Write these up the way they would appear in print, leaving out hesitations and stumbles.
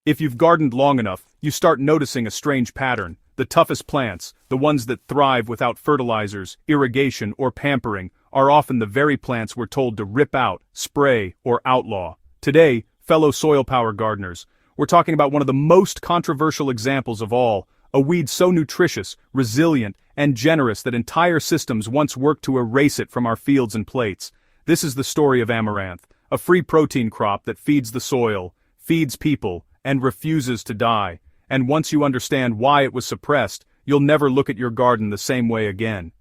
If you've gardened long enough, you start noticing a strange pattern. The toughest plants, the ones that thrive without fertilizers, irrigation, or pampering, are often the very plants we're told to rip out, spray, or outlaw. Today, fellow soil power gardeners, we're talking about one of the most controversial examples of all, a weed so nutritious, resilient, and generous that entire systems once worked to erase it from our fields and plates. This is the story of amaranth, a free protein crop that feeds the soil, feeds people, and refuses to die. And once you understand why it was suppressed, you'll never look at your garden the same way again.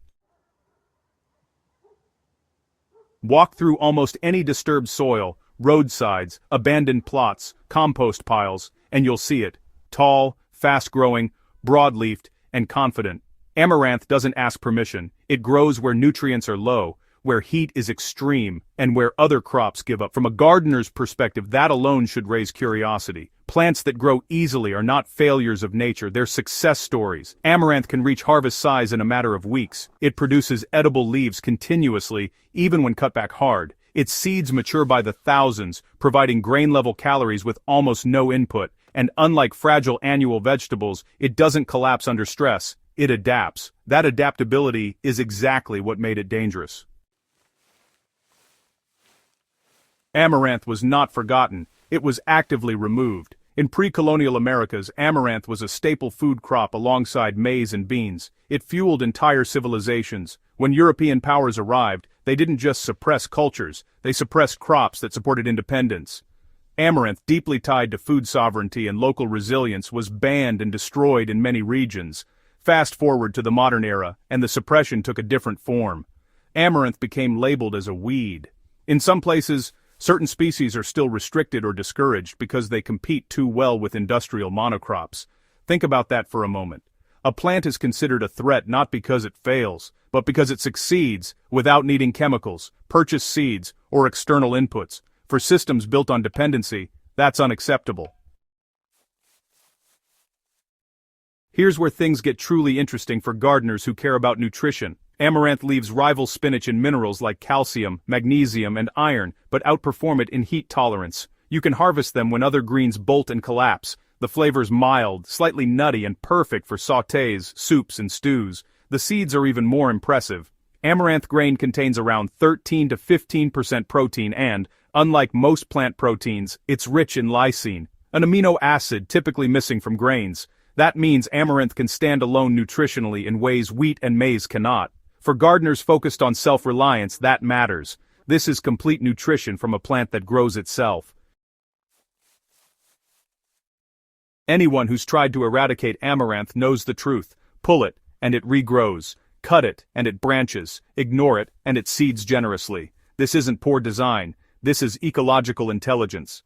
Walk through almost any disturbed soil, roadsides, abandoned plots, compost piles, and you'll see it. Tall, fast-growing, broad-leafed, and confident. Amaranth doesn't ask permission. It grows where nutrients are low, where heat is extreme, and where other crops give up. From a gardener's perspective, that alone should raise curiosity. Plants that grow easily are not failures of nature, they're success stories. Amaranth can reach harvest size in a matter of weeks. It produces edible leaves continuously, even when cut back hard. Its seeds mature by the thousands, providing grain-level calories with almost no input. And unlike fragile annual vegetables, it doesn't collapse under stress. It adapts. That adaptability is exactly what made it dangerous. Amaranth was not forgotten, it was actively removed. In pre-colonial Americas, amaranth was a staple food crop alongside maize and beans. It fueled entire civilizations. When European powers arrived, they didn't just suppress cultures, they suppressed crops that supported independence. Amaranth, deeply tied to food sovereignty and local resilience, was banned and destroyed in many regions. Fast forward to the modern era, and the suppression took a different form. Amaranth became labeled as a weed. In some places, certain species are still restricted or discouraged because they compete too well with industrial monocrops. Think about that for a moment. A plant is considered a threat not because it fails, but because it succeeds without needing chemicals, purchased seeds, or external inputs. For systems built on dependency, that's unacceptable. Here's where things get truly interesting for gardeners who care about nutrition. Amaranth leaves rival spinach in minerals like calcium, magnesium, and iron, but outperform it in heat tolerance. You can harvest them when other greens bolt and collapse. The flavor's mild, slightly nutty, and perfect for sautés, soups, and stews. The seeds are even more impressive. Amaranth grain contains around 13 to 15% protein and, unlike most plant proteins, it's rich in lysine, an amino acid typically missing from grains. That means amaranth can stand alone nutritionally in ways wheat and maize cannot. For gardeners focused on self-reliance, that matters. This is complete nutrition from a plant that grows itself. Anyone who's tried to eradicate amaranth knows the truth. Pull it, and it regrows. Cut it, and it branches. Ignore it, and it seeds generously. This isn't poor design. This is ecological intelligence.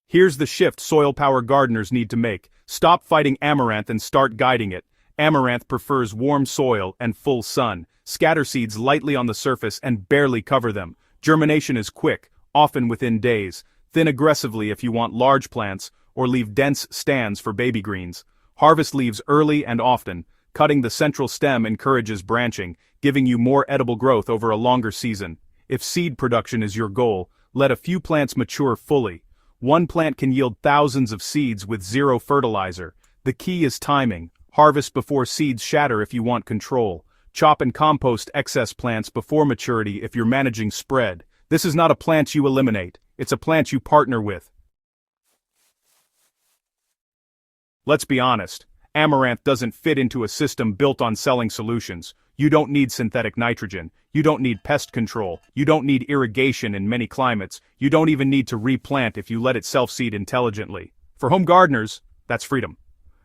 Here's the shift soil power gardeners need to make. Stop fighting amaranth and start guiding it. Amaranth prefers warm soil and full sun. Scatter seeds lightly on the surface and barely cover them. Germination is quick, often within days. Thin aggressively if you want large plants, or leave dense stands for baby greens. Harvest leaves early and often. Cutting the central stem encourages branching, giving you more edible growth over a longer season. If seed production is your goal, let a few plants mature fully. One plant can yield thousands of seeds with zero fertilizer. The key is timing. Harvest before seeds shatter if you want control. Chop and compost excess plants before maturity if you're managing spread. This is not a plant you eliminate, it's a plant you partner with. Let's be honest, amaranth doesn't fit into a system built on selling solutions. You don't need synthetic nitrogen, you don't need pest control, you don't need irrigation in many climates, you don't even need to replant if you let it self-seed intelligently. For home gardeners, that's freedom.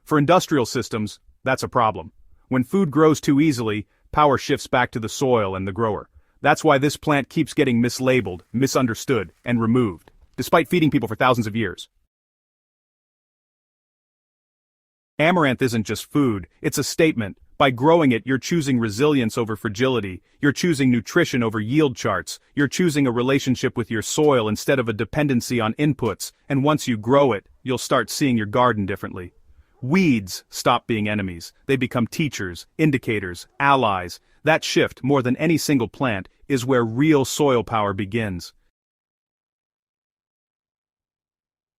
For industrial systems, that's a problem. When food grows too easily, power shifts back to the soil and the grower. That's why this plant keeps getting mislabeled, misunderstood, and removed, despite feeding people for thousands of years. Amaranth isn't just food, it's a statement. By growing it, you're choosing resilience over fragility, you're choosing nutrition over yield charts, you're choosing a relationship with your soil instead of a dependency on inputs, and once you grow it, you'll start seeing your garden differently. Weeds stop being enemies, they become teachers, indicators, allies. That shift, more than any single plant, is where real soil power begins.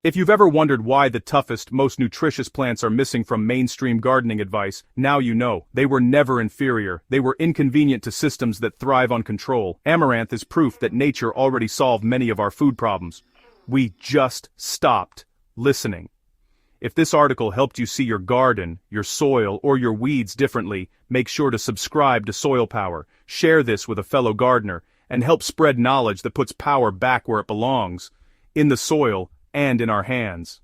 If you've ever wondered why the toughest, most nutritious plants are missing from mainstream gardening advice, now you know. They were never inferior. They were inconvenient to systems that thrive on control. Amaranth is proof that nature already solved many of our food problems. We just stopped listening. If this article helped you see your garden, your soil, or your weeds differently, make sure to subscribe to Soil Power, share this with a fellow gardener, and help spread knowledge that puts power back where it belongs, in the soil and in our hands.